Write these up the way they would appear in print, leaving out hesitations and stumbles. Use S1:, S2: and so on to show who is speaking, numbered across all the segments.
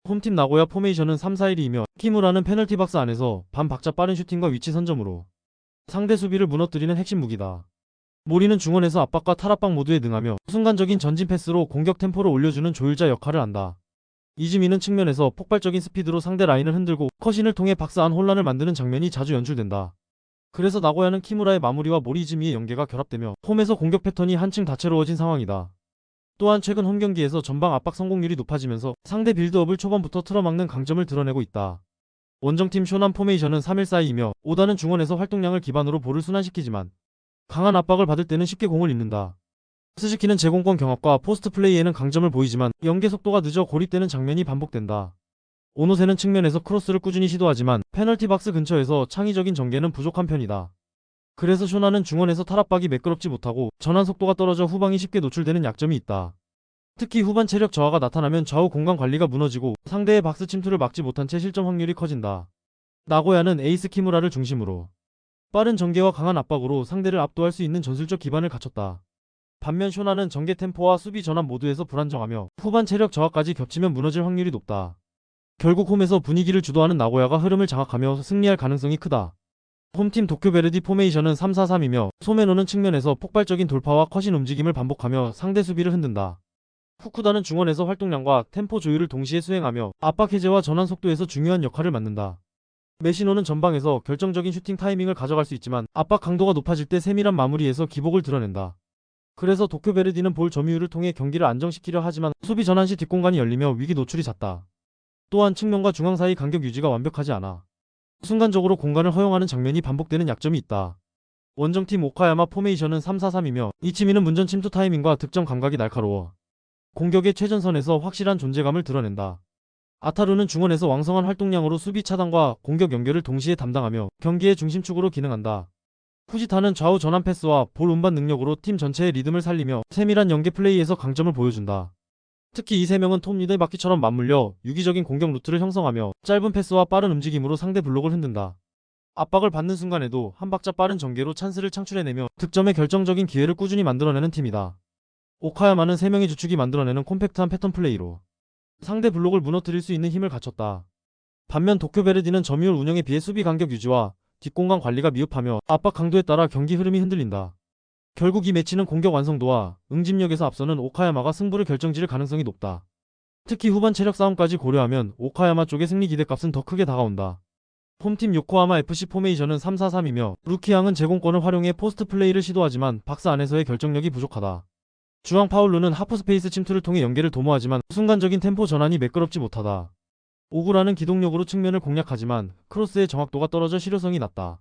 S1: 홈팀 나고야 포메이션은 3-4-1이며 키무라는 페널티 박스 안에서 반박자 빠른 슈팅과 위치 선점으로 상대 수비를 무너뜨리는 핵심 무기다. 모리는 중원에서 압박과 탈압박 모두에 능하며 순간적인 전진 패스로 공격 템포를 올려주는 조율자 역할을 한다. 이즈미는 측면에서 폭발적인 스피드로 상대 라인을 흔들고 컷인을 통해 박스 안 혼란을 만드는 장면이 자주 연출된다. 그래서 나고야는 키무라의 마무리와 모리 이즈미의 연계가 결합되며 홈에서 공격 패턴이 한층 다채로워진 상황이다. 또한 최근 홈 경기에서 전방 압박 성공률이 높아지면서 상대 빌드업을 초반부터 틀어막는 강점을 드러내고 있다. 원정팀 쇼남 포메이션은 3-1-4-2이며 오다는 중원에서 활동량을 기반으로 볼을 순환시키지만 강한 압박을 받을 때는 쉽게 공을 잃는다. 스즈키는 제공권 경합과 포스트 플레이에는 강점을 보이지만 연계 속도가 늦어 고립되는 장면이 반복된다. 오노세는 측면에서 크로스를 꾸준히 시도하지만 페널티 박스 근처에서 창의적인 전개는 부족한 편이다. 그래서 쇼나는 중원에서 탈압박이 매끄럽지 못하고 전환 속도가 떨어져 후방이 쉽게 노출되는 약점이 있다. 특히 후반 체력 저하가 나타나면 좌우 공간 관리가 무너지고 상대의 박스 침투를 막지 못한 채 실점 확률이 커진다. 나고야는 에이스 키무라를 중심으로 빠른 전개와 강한 압박으로 상대를 압도할 수 있는 전술적 기반을 갖췄다. 반면 쇼나는 전개 템포와 수비 전환 모두에서 불안정하며 후반 체력 저하까지 겹치면 무너질 확률이 높다. 결국 홈에서 분위기를 주도하는 나고야가 흐름을 장악하며 승리할 가능성이 크다. 홈팀 도쿄베르디 포메이션은 3-4-3이며 소메노는 측면에서 폭발적인 돌파와 컷인 움직임을 반복하며 상대 수비를 흔든다. 후쿠다는 중원에서 활동량과 템포 조율을 동시에 수행하며 압박 해제와 전환 속도에서 중요한 역할을 맡는다. 메시노는 전방에서 결정적인 슈팅 타이밍을 가져갈 수 있지만 압박 강도가 높아질 때 세밀한 마무리에서 기복을 드러낸다. 그래서 도쿄베르디는 볼 점유율을 통해 경기를 안정시키려 하지만 수비 전환 시 뒷공간이 열리며 위기 노출이 잦다. 또한 측면과 중앙 사이 간격 유지가 완벽하지 않아 순간적으로 공간을 허용하는 장면이 반복되는 약점이 있다. 원정팀 오카야마 포메이션은 3-4-3이며 이치미는 문전 침투 타이밍과 득점 감각이 날카로워 공격의 최전선에서 확실한 존재감을 드러낸다. 아타루는 중원에서 왕성한 활동량으로 수비 차단과 공격 연결을 동시에 담당하며 경기의 중심축으로 기능한다. 후지타는 좌우 전환 패스와 볼 운반 능력으로 팀 전체의 리듬을 살리며 세밀한 연계 플레이에서 강점을 보여준다. 특히 이 세 명은 톱 리더의 바퀴처럼 맞물려 유기적인 공격 루트를 형성하며 짧은 패스와 빠른 움직임으로 상대 블록을 흔든다. 압박을 받는 순간에도 한 박자 빠른 전개로 찬스를 창출해내며 득점의 결정적인 기회를 꾸준히 만들어내는 팀이다. 오카야마는 세 명의 주축이 만들어내는 콤팩트한 패턴 플레이로 상대 블록을 무너뜨릴 수 있는 힘을 갖췄다. 반면 도쿄베르디는 점유율 운영에 비해 수비 간격 유지와 뒷공간 관리가 미흡하며 압박 강도에 따라 경기 흐름이 흔들린다. 결국 이 매치는 공격 완성도와 응집력에서 앞서는 오카야마가 승부를 결정지을 가능성이 높다. 특히 후반 체력 싸움까지 고려하면 오카야마 쪽의 승리 기대값은 더 크게 다가온다. 홈팀 요코하마 FC 포메이션은 3-4-3이며 루키앙은 제공권을 활용해 포스트 플레이를 시도하지만 박스 안에서의 결정력이 부족하다. 주앙 파울루는 하프스페이스 침투를 통해 연계를 도모하지만 순간적인 템포 전환이 매끄럽지 못하다. 오구라는 기동력으로 측면을 공략하지만 크로스의 정확도가 떨어져 실효성이 낮다.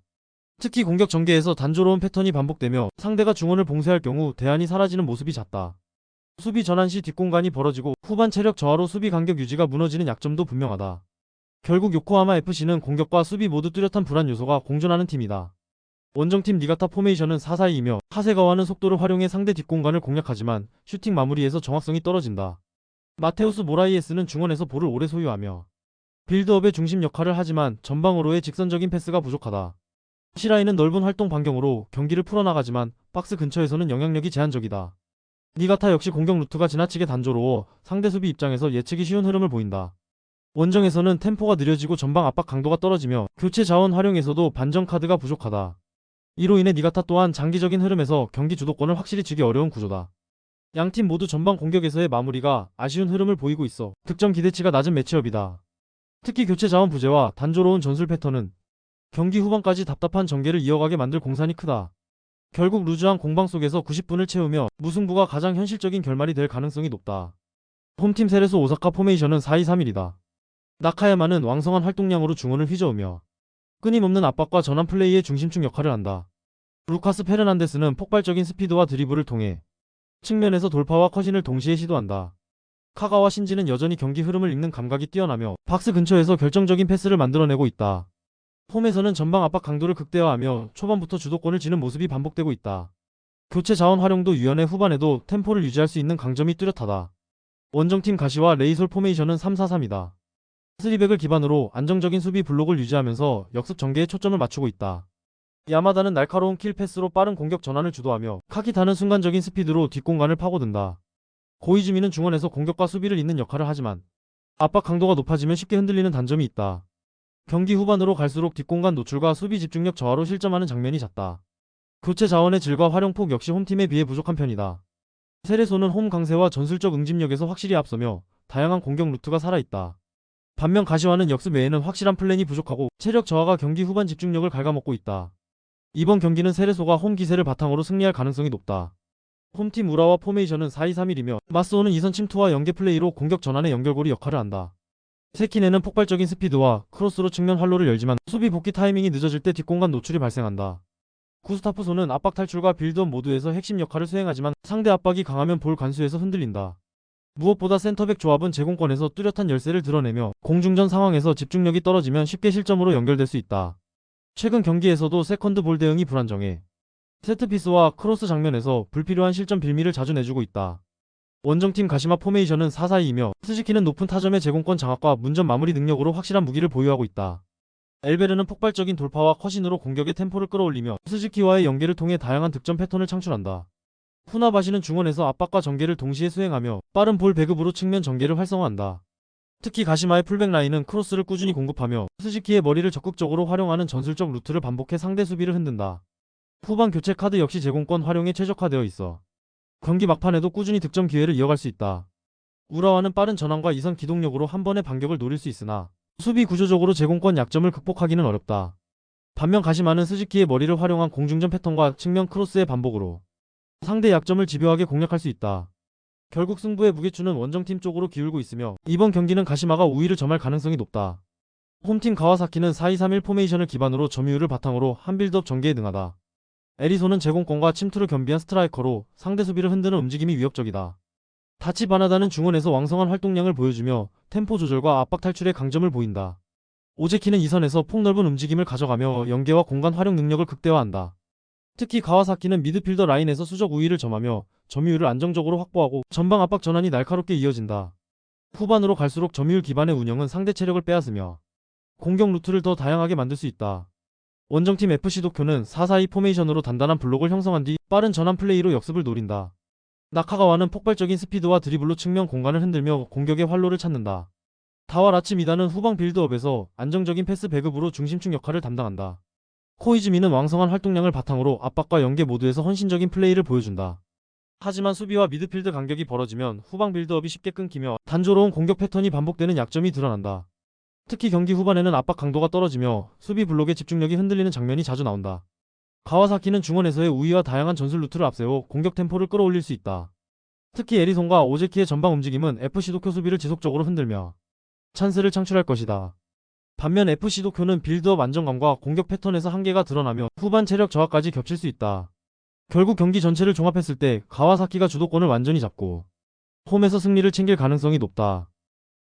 S1: 특히 공격 전개에서 단조로운 패턴이 반복되며 상대가 중원을 봉쇄할 경우 대안이 사라지는 모습이 잦다. 수비 전환 시 뒷공간이 벌어지고 후반 체력 저하로 수비 간격 유지가 무너지는 약점도 분명하다. 결국 요코하마 FC는 공격과 수비 모두 뚜렷한 불안 요소가 공존하는 팀이다. 원정팀 니가타 포메이션은 4-4-2이며 하세가와는 속도를 활용해 상대 뒷공간을 공략하지만 슈팅 마무리에서 정확성이 떨어진다. 마테우스 모라이에스는 중원에서 볼을 오래 소유하며 빌드업의 중심 역할을 하지만 전방으로의 직선적인 패스가 부족하다. 시라이는 넓은 활동 반경으로 경기를 풀어나가지만 박스 근처에서는 영향력이 제한적이다. 니가타 역시 공격 루트가 지나치게 단조로워 상대 수비 입장에서 예측이 쉬운 흐름을 보인다. 원정에서는 템포가 느려지고 전방 압박 강도가 떨어지며 교체 자원 활용에서도 반전 카드가 부족하다. 이로 인해 니가타 또한 장기적인 흐름에서 경기 주도권을 확실히 쥐기 어려운 구조다. 양팀 모두 전방 공격에서의 마무리가 아쉬운 흐름을 보이고 있어 득점 기대치가 낮은 매치업이다. 특히 교체 자원 부재와 단조로운 전술 패턴은 경기 후반까지 답답한 전개를 이어가게 만들 공산이 크다. 결국 루즈한 공방 속에서 90분을 채우며 무승부가 가장 현실적인 결말이 될 가능성이 높다. 홈팀 세레소 오사카 포메이션은 4-2-3-1이다. 나카야마는 왕성한 활동량으로 중원을 휘저으며 끊임없는 압박과 전환 플레이의 중심축 역할을 한다. 루카스 페르난데스는 폭발적인 스피드와 드리블을 통해 측면에서 돌파와 컷인을 동시에 시도한다. 카가와 신지는 여전히 경기 흐름을 읽는 감각이 뛰어나며 박스 근처에서 결정적인 패스를 만들어내고 있다. 홈에서는 전방 압박 강도를 극대화하며 초반부터 주도권을 쥐는 모습이 반복되고 있다. 교체 자원 활용도 유연해 후반에도 템포를 유지할 수 있는 강점이 뚜렷하다. 원정팀 가시와 레이솔 포메이션은 3-4-3이다. 3백을 기반으로 안정적인 수비 블록을 유지하면서 역습 전개에 초점을 맞추고 있다. 야마다는 날카로운 킬 패스로 빠른 공격 전환을 주도하며 카키타는 순간적인 스피드로 뒷공간을 파고든다. 고이즈미는 중원에서 공격과 수비를 잇는 역할을 하지만 압박 강도가 높아지면 쉽게 흔들리는 단점이 있다. 경기 후반으로 갈수록 뒷공간 노출과 수비 집중력 저하로 실점하는 장면이 잦다. 교체 자원의 질과 활용폭 역시 홈팀에 비해 부족한 편이다. 세레소는 홈 강세와 전술적 응집력에서 확실히 앞서며 다양한 공격 루트가 살아있다. 반면 가시화는 역습 외에는 확실한 플랜이 부족하고 체력 저하가 경기 후반 집중력을 갉아먹고 있다. 이번 경기는 세레소가 홈 기세를 바탕으로 승리할 가능성이 높다. 홈팀 우라와 포메이션은 4-2-3-1이며 맞서오는 이선 침투와 연계 플레이로 공격 전환의 연결고리 역할을 한다. 세키네는 폭발적인 스피드와 크로스로 측면 활로를 열지만 수비 복귀 타이밍이 늦어질 때 뒷공간 노출이 발생한다. 구스타프소는 압박 탈출과 빌드업 모두에서 핵심 역할을 수행하지만 상대 압박이 강하면 볼 간수에서 흔들린다. 무엇보다 센터백 조합은 제공권에서 뚜렷한 열세를 드러내며 공중전 상황에서 집중력이 떨어지면 쉽게 실점으로 연결될 수 있다. 최근 경기에서도 세컨드 볼 대응이 불안정해 세트피스와 크로스 장면에서 불필요한 실점 빌미를 자주 내주고 있다. 원정팀 가시마 포메이션은 4-4-2이며 스즈키는 높은 타점의 제공권 장악과 문전 마무리 능력으로 확실한 무기를 보유하고 있다. 엘베르는 폭발적인 돌파와 컷인으로 공격의 템포를 끌어올리며 스즈키와의 연계를 통해 다양한 득점 패턴을 창출한다. 후나바시는 중원에서 압박과 전개를 동시에 수행하며 빠른 볼 배급으로 측면 전개를 활성화한다. 특히 가시마의 풀백 라인은 크로스를 꾸준히 공급하며 스즈키의 머리를 적극적으로 활용하는 전술적 루트를 반복해 상대 수비를 흔든다. 후반 교체 카드 역시 제공권 활용에 최적화되어 있어 경기 막판에도 꾸준히 득점 기회를 이어갈 수 있다. 우라와는 빠른 전환과 이선 기동력으로 한 번의 반격을 노릴 수 있으나 수비 구조적으로 제공권 약점을 극복하기는 어렵다. 반면 가시마는 스즈키의 머리를 활용한 공중전 패턴과 측면 크로스의 반복으로 상대 약점을 집요하게 공략할 수 있다. 결국 승부의 무게추는 원정팀 쪽으로 기울고 있으며 이번 경기는 가시마가 우위를 점할 가능성이 높다. 홈팀 가와사키는 4-2-3-1 포메이션을 기반으로 점유율을 바탕으로 한 빌드업 전개에 능하다. 에리소는 제공권과 침투를 겸비한 스트라이커로 상대 수비를 흔드는 움직임이 위협적이다. 다치바나다는 중원에서 왕성한 활동량을 보여주며 템포 조절과 압박 탈출의 강점을 보인다. 오제키는 이선에서 폭넓은 움직임을 가져가며 연계와 공간 활용 능력을 극대화한다. 특히 가와사키는 미드필더 라인에서 수적 우위를 점하며 점유율을 안정적으로 확보하고 전방 압박 전환이 날카롭게 이어진다. 후반으로 갈수록 점유율 기반의 운영은 상대 체력을 빼앗으며 공격 루트를 더 다양하게 만들 수 있다. 원정팀 FC 도쿄는 4-4-2 포메이션으로 단단한 블록을 형성한 뒤 빠른 전환 플레이로 역습을 노린다. 나카가와는 폭발적인 스피드와 드리블로 측면 공간을 흔들며 공격의 활로를 찾는다. 다와라치 미다는 후방 빌드업에서 안정적인 패스 배급으로 중심축 역할을 담당한다. 코이즈미는 왕성한 활동량을 바탕으로 압박과 연계 모두에서 헌신적인 플레이를 보여준다. 하지만 수비와 미드필드 간격이 벌어지면 후방 빌드업이 쉽게 끊기며 단조로운 공격 패턴이 반복되는 약점이 드러난다. 특히 경기 후반에는 압박 강도가 떨어지며 수비 블록의 집중력이 흔들리는 장면이 자주 나온다. 가와사키는 중원에서의 우위와 다양한 전술 루트를 앞세워 공격 템포를 끌어올릴 수 있다. 특히 에리손과 오제키의 전방 움직임은 FC 도쿄 수비를 지속적으로 흔들며 찬스를 창출할 것이다. 반면 FC 도쿄는 빌드업 안정감과 공격 패턴에서 한계가 드러나며 후반 체력 저하까지 겹칠 수 있다. 결국 경기 전체를 종합했을 때 가와사키가 주도권을 완전히 잡고 홈에서 승리를 챙길 가능성이 높다.